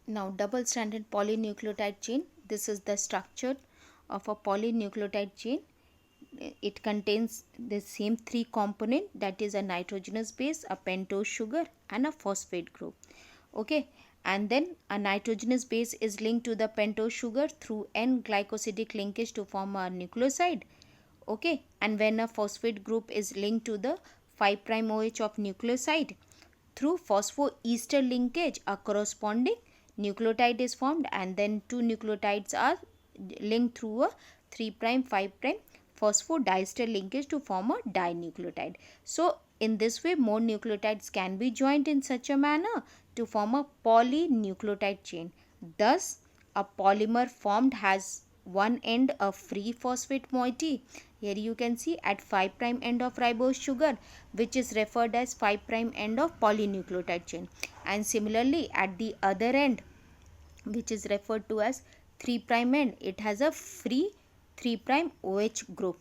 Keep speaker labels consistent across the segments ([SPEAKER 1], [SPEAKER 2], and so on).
[SPEAKER 1] Now, double-stranded polynucleotide chain. This is the structure of a polynucleotide chain. It contains the same three component, that is a nitrogenous base, a pentose sugar, and a phosphate group. Okay, and then a nitrogenous base is linked to the pentose sugar through N-glycosidic linkage to form a nucleoside. Okay, and when a phosphate group is linked to the 5' OH of nucleoside through phosphoester linkage, a corresponding nucleotide is formed, and then two nucleotides are linked through a 3' 5' phosphodiester linkage to form a dinucleotide. So in this way, more nucleotides can be joined in such a manner to form a polynucleotide chain. Thus a polymer formed has one end a free phosphate moiety. Here you can see at 5' end of ribose sugar, which is referred as 5' end of polynucleotide chain, and similarly at the other end, which is referred to as 3' end, it has a free 3' OH group.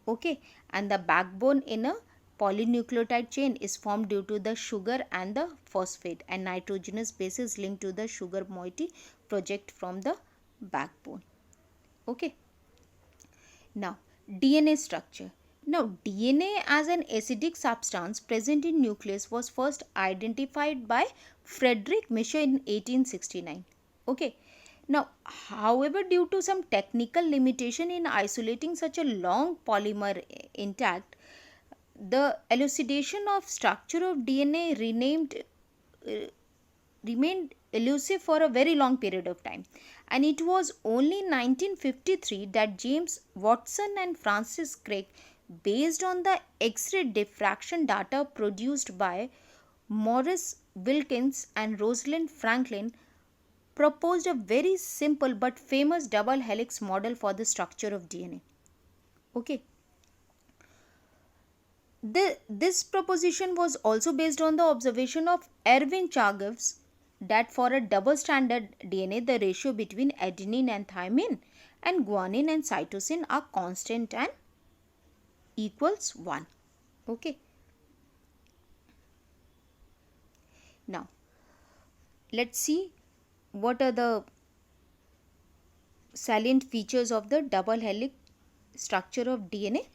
[SPEAKER 1] Okay, and the backbone in a polynucleotide chain is formed due to the sugar and the phosphate, and nitrogenous bases linked to the sugar moiety project from the backbone. Okay, now DNA structure. Now DNA as an acidic substance present in nucleus was first identified by Frederick Michaux in 1869. Okay, now however, due to some technical limitation in isolating such a long polymer intact, the elucidation of structure of DNA uh, remained elusive for a very long period of time, and it was only 1953 that James Watson and Francis Crick, based on the X-ray diffraction data produced by Morris Wilkins and Rosalind Franklin, proposed a very simple but famous double helix model for the structure of DNA. Okay, this proposition was also based on the observation of Erwin Chargaff's that for a double-stranded DNA, the ratio between adenine and thymine and guanine and cytosine are constant and equals 1. Okay. Now, let's see what are the salient features of the double helix structure of DNA.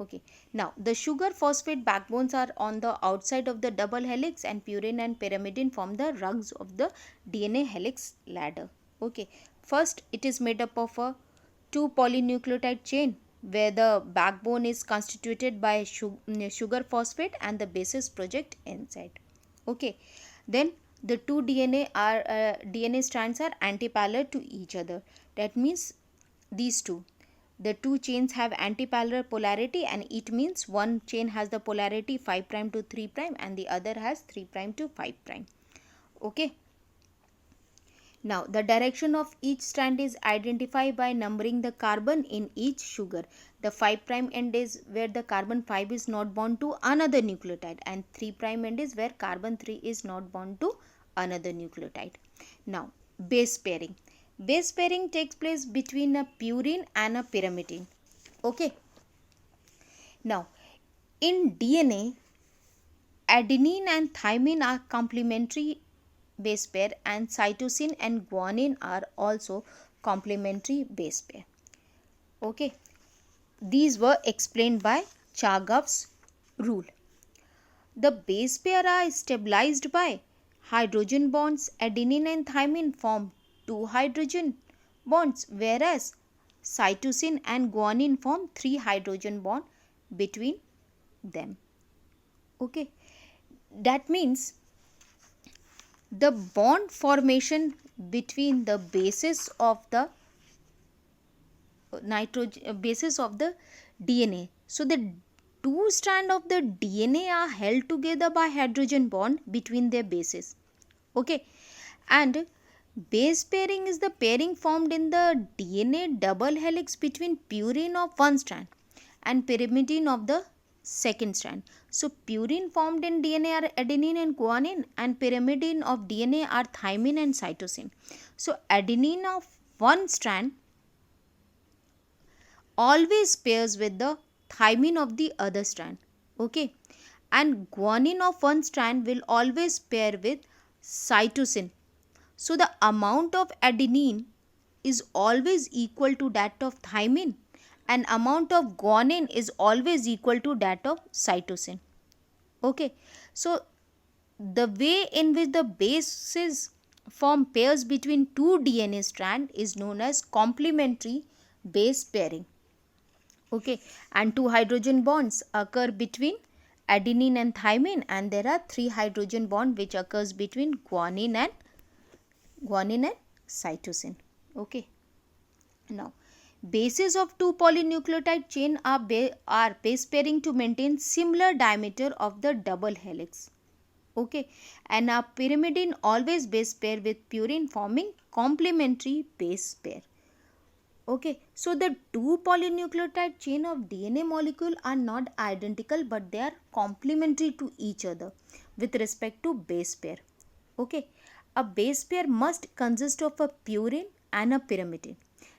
[SPEAKER 1] Okay, now the sugar phosphate backbones are on the outside of the double helix, and purine and pyrimidine form the rungs of the DNA helix ladder. Okay, first it is made up of a two polynucleotide chain where the backbone is constituted by sugar phosphate and the bases project inside. Okay, then the two DNA strands are antiparallel to each other. That means these the two chains have antiparallel polarity, and it means one chain has the polarity 5' to 3' and the other has 3' to 5'. Okay, now the direction of each strand is identified by numbering the carbon in each sugar. The 5' end is where the carbon 5 is not bound to another nucleotide, and 3' end is where carbon 3 is not bound to another nucleotide. Now base pairing. Base pairing takes place between a purine and a pyrimidine. Okay. Now, in DNA, adenine and thymine are complementary base pair, and cytosine and guanine are also complementary base pair. Okay. These were explained by Chargaff's rule. The base pair are stabilized by hydrogen bonds. Adenine and thymine form two hydrogen bonds, whereas cytosine and guanine form three hydrogen bond between them. Okay, that means the bond formation between the bases of the bases of the DNA. So the two strands of the DNA are held together by hydrogen bond between their bases. Okay, and base pairing is the pairing formed in the DNA double helix between purine of one strand and pyrimidine of the second strand. So purine formed in DNA are adenine and guanine, and pyrimidine of DNA are thymine and cytosine. So adenine of one strand always pairs with the thymine of the other strand. Okay, and guanine of one strand will always pair with cytosine. So the amount of adenine is always equal to that of thymine, and amount of guanine is always equal to that of cytosine. Okay, so the way in which the bases form pairs between two DNA strands is known as complementary base pairing. Okay, and two hydrogen bonds occur between adenine and thymine, and there are three hydrogen bond which occurs between guanine and cytosine. Okay, now bases of two polynucleotide chain are base pairing to maintain similar diameter of the double helix. Okay, and a pyrimidine always base pair with purine, forming complementary base pair. Okay, so the two polynucleotide chain of DNA molecule are not identical, but they are complementary to each other with respect to base pair. Okay, a base pair must consist of a purine and a pyrimidine.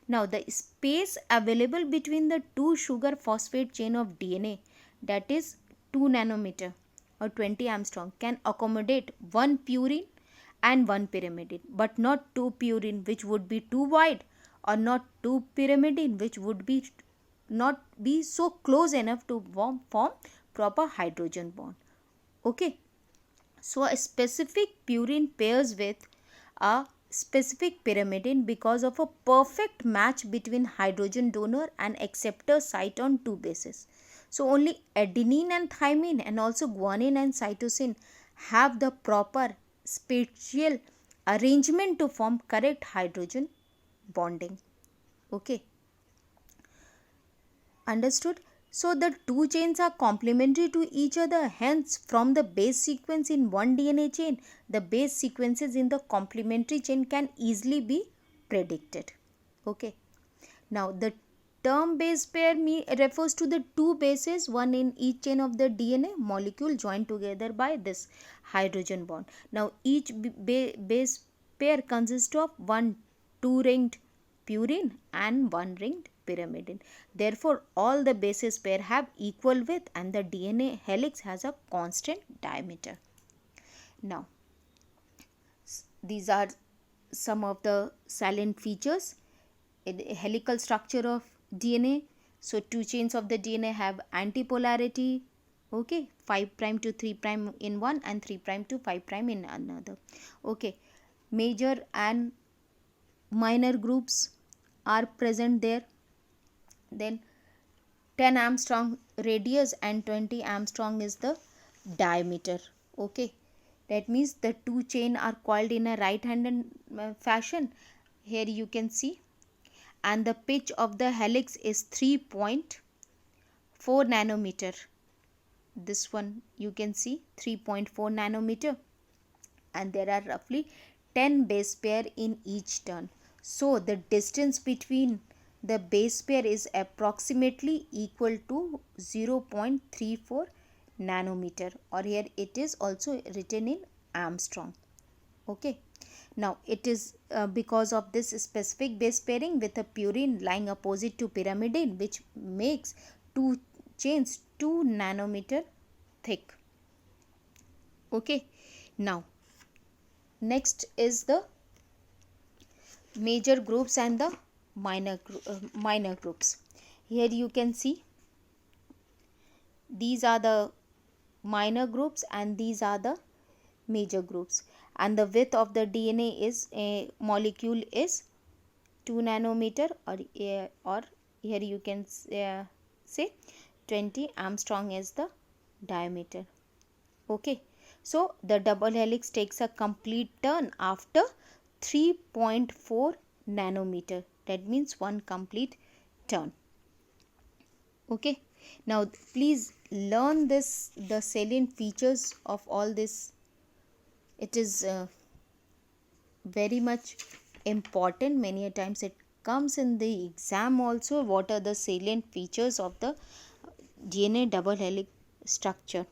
[SPEAKER 1] Now the space available between the two sugar phosphate chain of DNA, that is 2 nanometer or 20 angstrom, can accommodate one purine and one pyrimidine, but not two purine, which would be too wide, or not two pyrimidine, which would be not be so close enough to form proper hydrogen bond. Okay, so a specific purine pairs with a specific pyrimidine because of a perfect match between hydrogen donor and acceptor site on two bases. So only adenine and thymine and also guanine and cytosine have the proper spatial arrangement to form correct hydrogen bonding. Okay, understood? So the two chains are complementary to each other. Hence, from the base sequence in one DNA chain, the base sequences in the complementary chain can easily be predicted. Okay. Now, the term base pair refers to the two bases, one in each chain of the DNA molecule joined together by this hydrogen bond. Now, each base pair consists of one two-ringed purine and one ringed pyrimidine. Therefore, all the bases pair have equal width and the DNA helix has a constant diameter. Now, these are some of the salient features in the helical structure of DNA. So, two chains of the DNA have antipolarity. Okay, 5 prime to 3 prime in one and 3 prime to 5 prime in another. Okay, major and minor groups are present there. Then 10 Armstrong radius and 20 Armstrong is the diameter. Okay, that means the two chain are coiled in a right-handed fashion. Here you can see, and the pitch of the helix is 3.4 nanometer. This one you can see 3.4 nanometer, and there are roughly 10 base pair in each turn. So the distance between the base pair is approximately equal to 0.34 nanometer, or here it is also written in Armstrong. Okay, now it is because of this specific base pairing with a purine lying opposite to pyrimidine, which makes two chains 2 nanometer thick. Okay, now next is the major groups and the minor groups. Here you can see these are the minor groups and these are the major groups, and the width of the DNA is a molecule is 2 nanometer, or here you can say 20 Armstrong is the diameter. Okay, so the double helix takes a complete turn after 3.4 nanometer. That means one complete turn. Okay, now please learn this, the salient features of all this. It is very much important. Many a times it comes in the exam also. What are the salient features of the DNA double helix structure?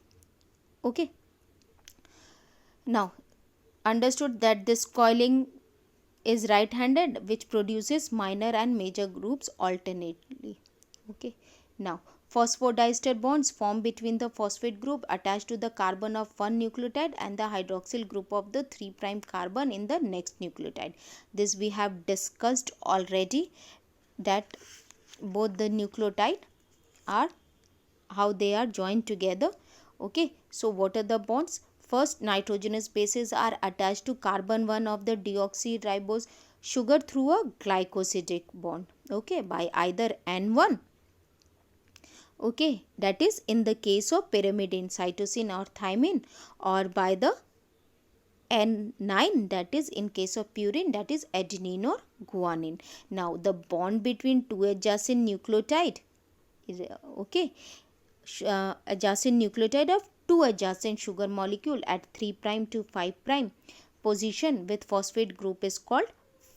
[SPEAKER 1] Okay, now understood that this coiling is right handed, which produces minor and major groups alternately. Okay, now Phosphodiester bonds form between the phosphate group attached to the carbon of one nucleotide and the hydroxyl group of the 3' carbon in the next nucleotide. This we have discussed already, that both the nucleotide are how they are joined together. Okay, so what are the bonds? First, nitrogenous bases are attached to carbon 1 of the deoxyribose sugar through a glycosidic bond, okay, by either N1, okay, that is in the case of pyrimidine, cytosine or thymine, or by the N9, that is in case of purine, that is adenine or guanine. Now the bond between two adjacent nucleotide is okay, adjacent nucleotide of two adjacent sugar molecule at 3' to 5' position with phosphate group is called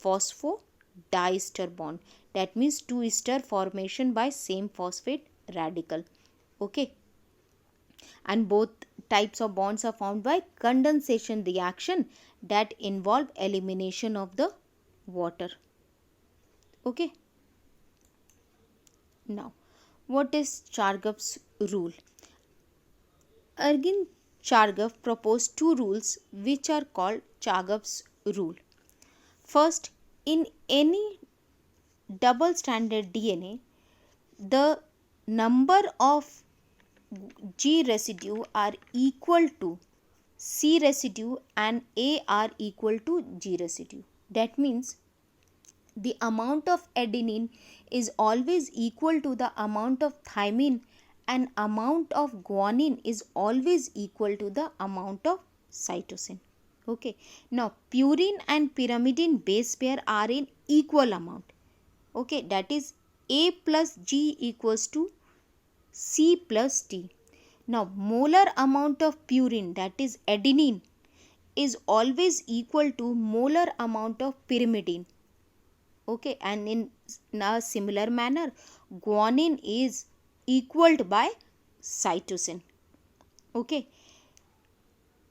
[SPEAKER 1] phosphodiester bond. That means two ester formation by same phosphate radical, okay, and both types of bonds are formed by condensation reaction that involve elimination of the water, okay. Now what is Chargaff's rule? Ergin Chargaff proposed two rules which are called Chargaff's rule. First, in any double stranded DNA, the number of G residue are equal to C residue and A are equal to G residue. That means the amount of adenine is always equal to the amount of thymine, and amount of guanine is always equal to the amount of cytosine, okay. Now purine and pyrimidine base pair are in equal amount, okay, that is A plus G equals to C plus T. Now molar amount of purine, that is adenine, is always equal to molar amount of pyrimidine, okay, and in a similar manner guanine is equaled by cytosine, okay.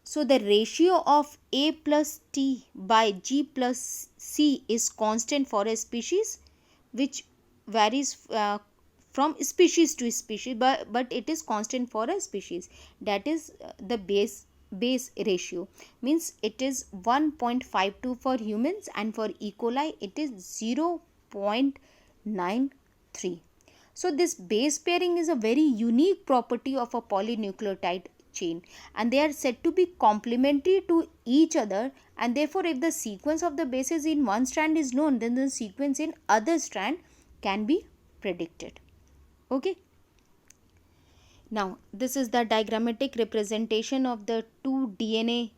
[SPEAKER 1] So the ratio of A plus T by G plus C is constant for a species, which varies from species to species, but it is constant for a species. That is the base ratio, means it is 1.52 for humans, and for E. coli it is 0.93. So this base pairing is a very unique property of a polynucleotide chain, and they are said to be complementary to each other, and therefore if the sequence of the bases in one strand is known, then the sequence in other strand can be predicted, okay. Now this is the diagrammatic representation of the two DNA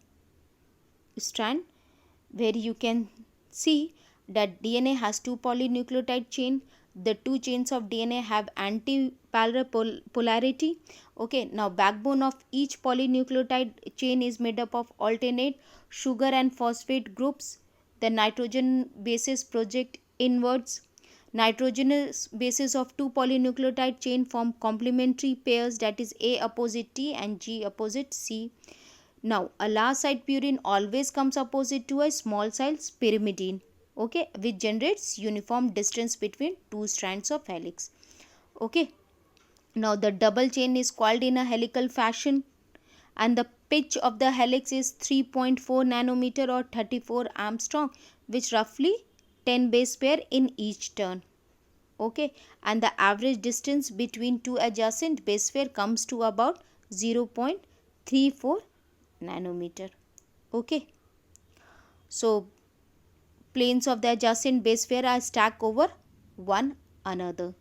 [SPEAKER 1] strand, where you can see that DNA has two polynucleotide chain. The two chains of DNA have anti-parallel polarity, okay. Now backbone of each polynucleotide chain is made up of alternate sugar and phosphate groups. The nitrogen bases project inwards. Nitrogenous bases of two polynucleotide chain form complementary pairs, that is A opposite T and G opposite C. Now a large side purine always comes opposite to a small size pyrimidine, okay, which generates uniform distance between two strands of helix, okay. Now the double chain is coiled in a helical fashion, and the pitch of the helix is 3.4 nanometer or 34 Armstrong, which roughly 10 base pair in each turn, okay, and the average distance between two adjacent base pair comes to about 0.34 nanometer, okay. So planes of the adjacent base pair are stacked over one another,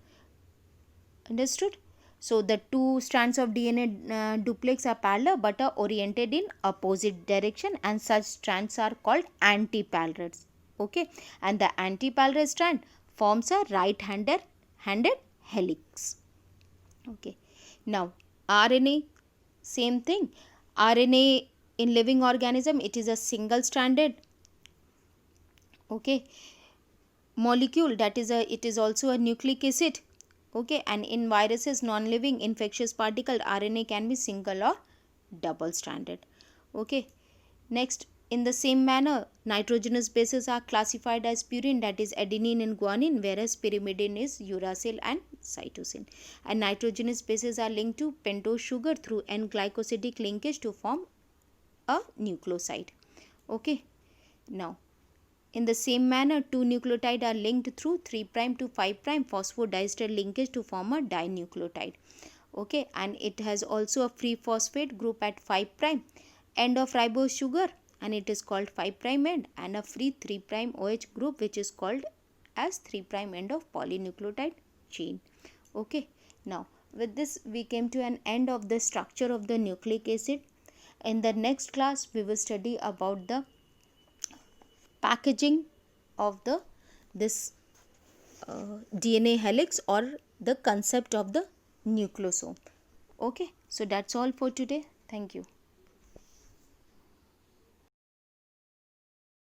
[SPEAKER 1] understood. So the two strands of DNA duplex are parallel but are oriented in opposite direction, and such strands are called antiparallels, okay, and the antiparallel strand forms a right-handed helix, okay. Now RNA, same thing. RNA in living organism, it is a single stranded, okay, molecule, that is it is also a nucleic acid, okay, and in viruses, non-living infectious particle, RNA can be single or double stranded, okay. Next, in the same manner, nitrogenous bases are classified as purine, that is adenine and guanine, whereas pyrimidine is uracil and cytosine. And nitrogenous bases are linked to pentose sugar through N-glycosidic linkage to form a nucleoside. Okay. Now, in the same manner, two nucleotides are linked through 3' to 5' phosphodiester linkage to form a dinucleotide. Okay, and it has also a free phosphate group at 5' end of ribose sugar, and it is called 5' end, and a free 3' OH group which is called as 3' end of polynucleotide chain. Okay, now with this we came to an end of the structure of the nucleic acid. In the next class we will study about the packaging of the DNA helix or the concept of the nucleosome. Okay, so that's all for today. Thank you.